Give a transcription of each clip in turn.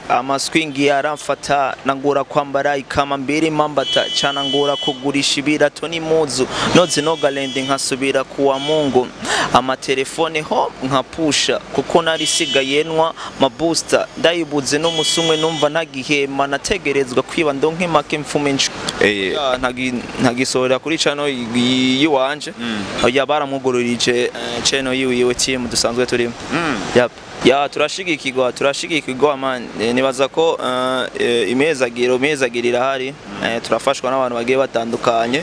Amaswingi yaramfata nangura kwambara ikama mbiri mambata cyana ngura kugurisha ibirato n'impuzu noze nogalende nkasubira kuwa Mungu amatelefone ho nkapusha kuko nari sigayenwa mabooster ndayibuze n'umusumwe numva ntagihema nategerezwa kwiba ndonke make mfume ntagisorera kuri channel yiwanje ya baramugururije channel yiwe team dusanzwe turimo ya turashigikirwa man nibaza ko imezagirira hari turafashwa n'abantu bagiye batandukanye.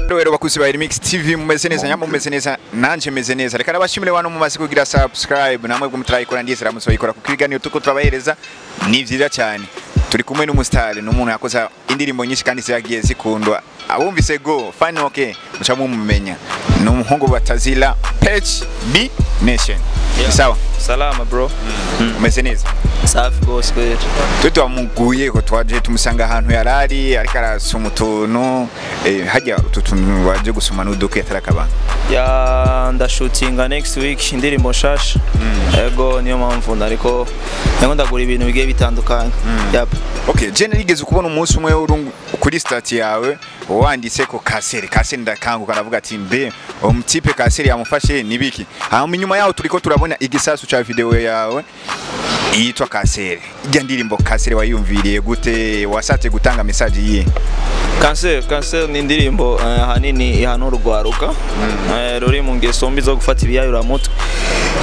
Rero bakuzi ba Remix TV mumeze neza nyamumeze neza nanje meze neza reka nabashimire bano mumaze kugira subscribe namwe bwo mutrayikora ndizera musoyikora ku kiganiro tuko turabahereza ni vyiza cyane turi kumwe n'umustari n'umuntu yakoze indirimbo nyinshi kandi ziragiye zikundwa abumvise go fine okay mucamu mumenya n'umuhungu batazila Pechie B Nation sawa Salama bro umeze neza safi gose kwera tuto amuguye ko twaje tumusanga ahantu yarari ariko arasoma utuntu hajya utuntu waje gusoma n'uduke atarakabana ya ndashootinga next week indirimbo shasha ego niyo mpamvu ariko ndagura ibintu bigiye bitandukanye yap okay je nigeze kubona umunsi umwe kuri stat yawe wanditse ko kasere ndakanguka navuga ati mbe umutipe kasere yamufashe nibiki hama inyuma yaho turiko turabona igisasu cha video yawe yitwa kasere ijya ndirimbo kasere wayumviriye gute wasatse gutanga message yiye Cancer ni indirimbo hanini ihanura urwaruka ruri mu ngeso mbi zo gufata ibiyayura mutwe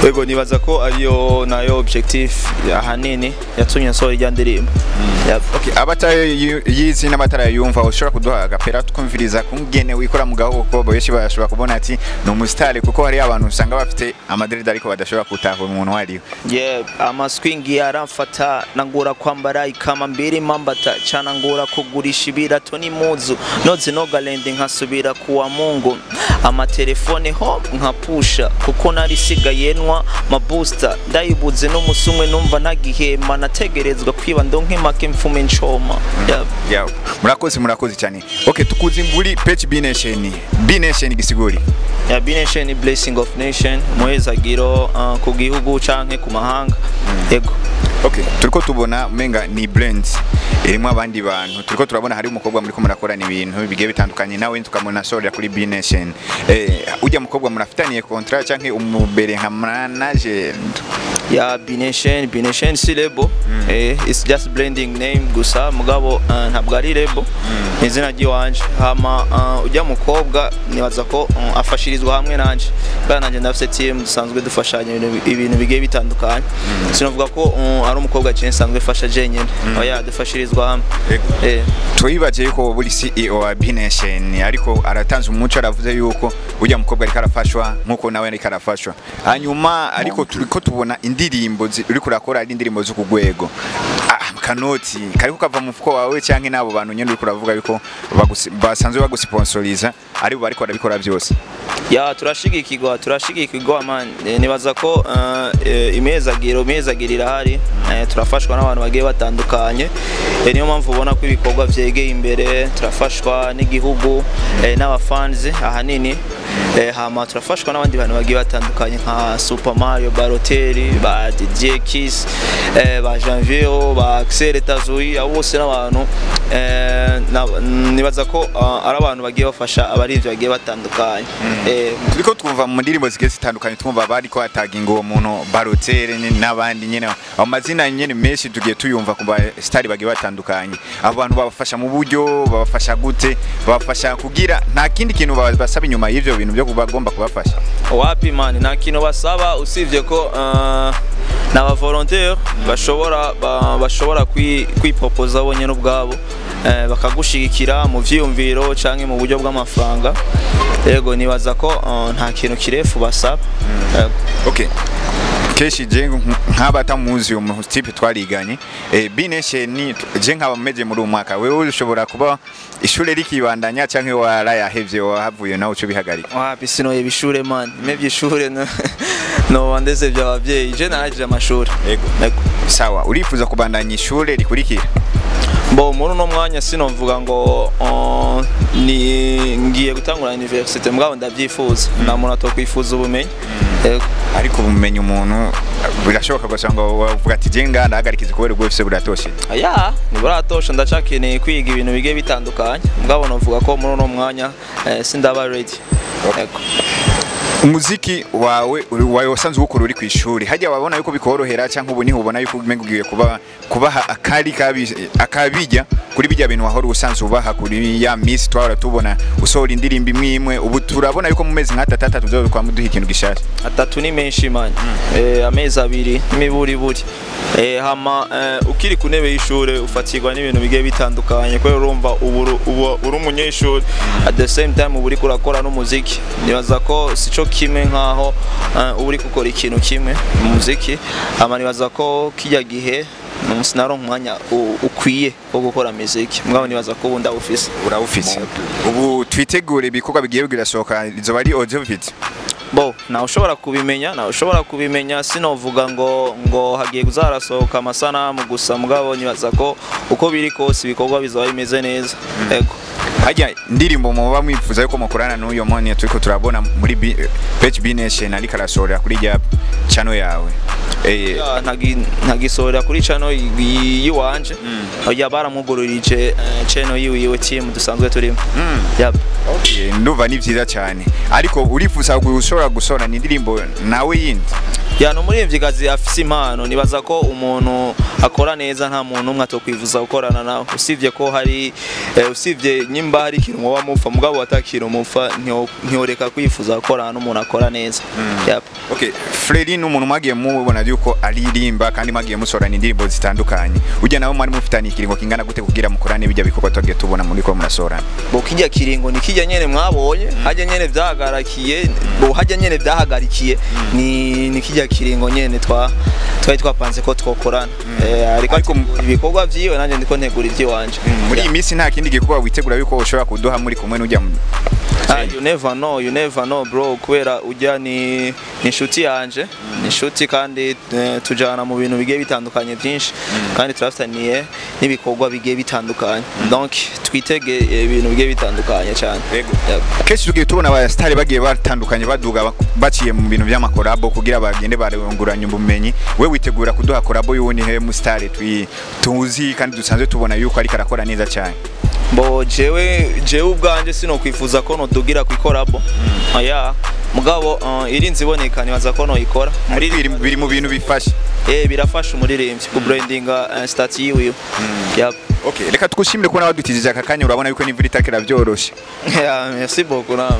ego nibaza ko ariyo nayo objective hanini yatumye nsora ijya ndirimbo okay abataye yizi n'abatarayumva ushobora kuduha agapera tukumviriza kungene wikora mu gahoko boyeshi bashobora kubona ati no mustari kuko hari abantu usanga bafite amadrede ariko badashobora kutaha umuntu wariyo amaswingi yaramfata nangura kwambara ikama mbiri mambata cyana ngura kugurisha ibirato n'impuzu noze nogalende nkasubira kuwa Mungu amatelefone ho nkapusha kuko nari sigayenwa mabooster ndayibuze n'umusumwe numva ntagihema nategerezwa kwiba ndonke make mfume nchoma murakoze cyane okay tukuzi nguri Pechie B Nation gisiguri B Nation blessing of nation muhezagiro ku gihugu canke ku mahanga yego okay turiko tubona menga ni blend irimo abandi bantu turiko turabona hari umukobwa muri ko murakorana ibintu bigiye bitandukanye nawe tukamona sorera kuri B Nation ujya mukobwa murafitaniye contract canke umubere nka manager ya B Nation si label it's just blending name gusa mugabo ntabwo ari label izina giwanje hama ujya mukobwa nibaza ko afashirizwa hamwe nanje nanje ndafite team dusanzwe dufashanya ibintu bigiye bitandukanye sinovuga ko ari umukobwa cyane sanzwe fasha jenyene oya dufashirizwa hamwe twibaje yuko buri CEO wa B Nation ariko aratanze umuco aravuze yuko ujya mukobwa ariko arafashwa nkuko nawe ariko arafashwa hanyuma ariko turiko tubona indirimbo uri kurakora ari indirimbo zo kugwego kanoti kariko kava mu fuko wawe cyangwa nabo bantu nyene uri kuravuga yuko basanzwe bagusponsoriza ari bo bariko barabikora byose ya turashigikirwa man nibaza ko imezagirira hari turafashwa n'abantu bagiye batandukanye niyo mpamvu ubona ko ibikorwa vyegeye imbere turafashwa n'igihugu n'abafans ahanini hama turafashwa n'abandi bantu bagiye batandukanye nka Super Mario Baroteri ba DJ Kiss ba Janvier ba Axel Tazui abose n'abantu nibaza ko ari abantu bagiye bafasha abarivyo bagiye batandukanye turiko twumva mu ndirimbo zigiye zitandukanye twumva bari ko ataginga uwo muntu Baroteri n'abandi nyene amazina nyene menshi tugiye tuyumva ku star bagiye batandukanye abo bantu babafasha mu buryo babafasha gute babafasha kugira nta kindi kintu basaba inyuma y'ivyo bintu byo bagomba kubafasha wapi man nta kintu basaba usivye ko n'aba volontaire bashobora kwipopoza bonye n'ubwabo bakagushigikira mu vyiyumviro canke mu buryo bw'amafaranga yego nibaza ko nta kintu kirefu basaba okay keshi je nk'abatamuzi uyu type twariganye B Nation je nk'abameje muri umwaka wewe ushobora kuba ishure rikibandanya canke warayahevye wahavuye nawe uco bihagarika wapi sinoye bishure man mevye ishure no wandeze by'abavyeyi je narajije amashuri yego sawa urifuza kubandanya ishure rikurikira Bo muri no mwanya sinovuga ngo ngiye gutangura university mugabo ndavyifuza na muntu atokwifuza ubumenyi ariko ubumenyi umuntu birashoboka gusanga wavuga ati jenga ndahagarikiza kubera ubwese buratoshe ya ni buratoshe ndacakeneye kwiga ibintu bige bitandukanye mugabo novuga ko muri no mwanya sindaba ready umuziki wawe wasanzwe ukora uri kwishuri hajya wabona yuko bikorohera cyangwa ubu niho ubona yuko ugiye kubaha akabijya kuri bijya bintu wahora usanzwe ubaha kuri ya miss twara tubona usohora indirimbo imwe ubu turabona yuko mu mezi nka 3 tuzobe kwa muduha ikintu gishasha 3 ni menshi man amezi 2 n'imiburi hama ukiri ku ntebe y'ishure ufatirwa n'ibintu bigiye bitandukanye ko urumva uri umunyeshuri at the same time uri kurakora n'umuziki nibaza ko sico kimwe nkaho uri gukora ikintu kimwe mu muziki hama nibaza ko kijya gihe sinaro umwanya ukwiye wo gukora muziki mugabo nibaza ko ubu ndawufise urawufise ubu twitegure ibikorwa bigiye birasohoka izo ari audio video bo na ushobora kubimenya sinovuga ngo hagiye kuzarasohoka amasanamu gusa mugabo nibaza ko uko biri kose ibikorwa bizaba bimeze neza yego hajya ndirimbo muba mwifuza yuko mukorana n'uyo Monia turiko turabona muri Pechie Nation ari karasorera kuri ya channel yawe ntagisorera kuri channel yiwanje oya baramugororije channel yiwe team dusanzwe turimo okay nduva ni vyiza cyane ariko urifuza gushora gusora indirimbo nawe yindi no muririmvyikazi afise impano nibaza ko umuntu akora neza nta muntu umwe atokwivuza gukorana nawe usivye ko hari usivye nyimba hari ikintu muba mupfa mugabo atakira mupfa ntiyoreka kwifuza gukorana n'umuntu akora neza okay Freddy n'umuntu magiye mubona yuko aririmba kandi magiye musorana indirimbo zitandukanye ujya nawe mwari mufitani ikiringo kingana gute kugira mukorane bijya bikorwa twagiye tubona muri ko murasorana bo kijya kiringo ni kijya nyene mwabonye hajya nyene vyahagarikiye bo hajya nyene vyahagarikiye ni kijya kiringo nyene twari twapanze ko twokorana ariko ibikorwa vyiwe nanje ndiko ntegura ivy'iwanje muri iyi minsi nta kindi gikorwa witegura yuko ushobora kuduha muri kumwe n'ujya you never know bro kubera ujya ni inshuti yanje ni inshuti kandi tujana mu bintu bigiye bitandukanye byinshi kandi turafitaniye n'ibikorwa bigiye bitandukanye donc twitege ibintu bigiye bitandukanye cyane keshi tugiye tubona aba star bagiye batandukanye baduga baciye mu bintu by'amakorabo kugira bagende barunguranya ubumenyi we witegura kuduha korabo y'uwuni he mu star tuzi kandi dusanzwe tubona yuko ari karakora neza cyane bo jewe ubwanje sino kwifuza ko no dugira ku ikorabo mugabo irinzi iboneka nibaza ko no ikora muri biri mu bintu bifasha birafasha umuririmbyi ku brandinga stats yiwe okay reka tugushimire ko nawe dutizije akakanya urabona yuko n'imvura itakira byoroshe merci beaucoup nawe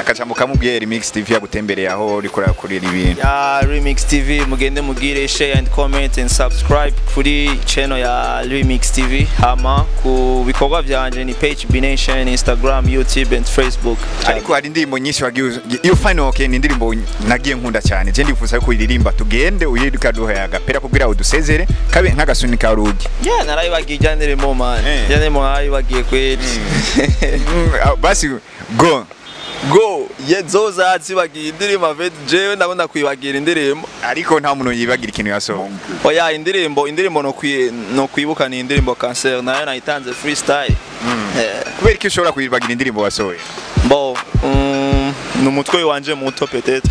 akacamo kamubwiye Remix TV yagutembereye aho uri kurira ibintu Remix TV mugende mugire share and comment and subscribe kuri channel ya Remix TV hama ku bikorwa byanje ni Pechie Nation Instagram YouTube and Facebook ariko hari indirimbo nyinshi wagiye iyo final okay ni indirimbo nagiye nkunda cyane je ndifuza ko iririmba tugende uyiruka duhayaga pera kugira udusezere kabe nk'agasunika rugi narayibagiye jyanire mo man jyanire mo ayibagiye kweli basi go yezoza tsibagiye indirimbo vet jewe ndabona kwibagira indirimbo ariko nta muntu yibagira ikintu yasohoye oya indirimbo no kwibuka ni indirimbo cancer nayo nayitanze freestyle kubera ko ushobora kwibagira indirimbo wasohoye bo numutwe wanje muto peut-être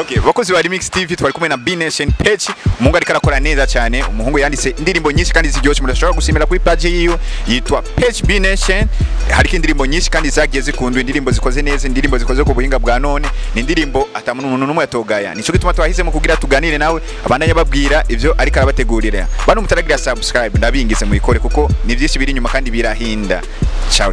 okay bakozi ba Remix TV twari kumwe na Nation Pechie umuhungu ari karakora neza cyane umuhungu yanditse indirimbo nyinshi kandi ziryoshye murashobora gusimira kuri page yiyo yitwa Pechie Nation hari indirimbo nyinshi kandi zagiye zikundwa indirimbo zikoze neza indirimbo zikoze ku buhinga bwa none ni indirimbo atamuntu numwe yatogaya nico gituma twahisemo kugira tuganire nawe abandanya babwira ivyo ari karabategurira bano mutaragira subscribe ndabingize mu ikore kuko ni byinshi biri nyuma kandi birahinda ciao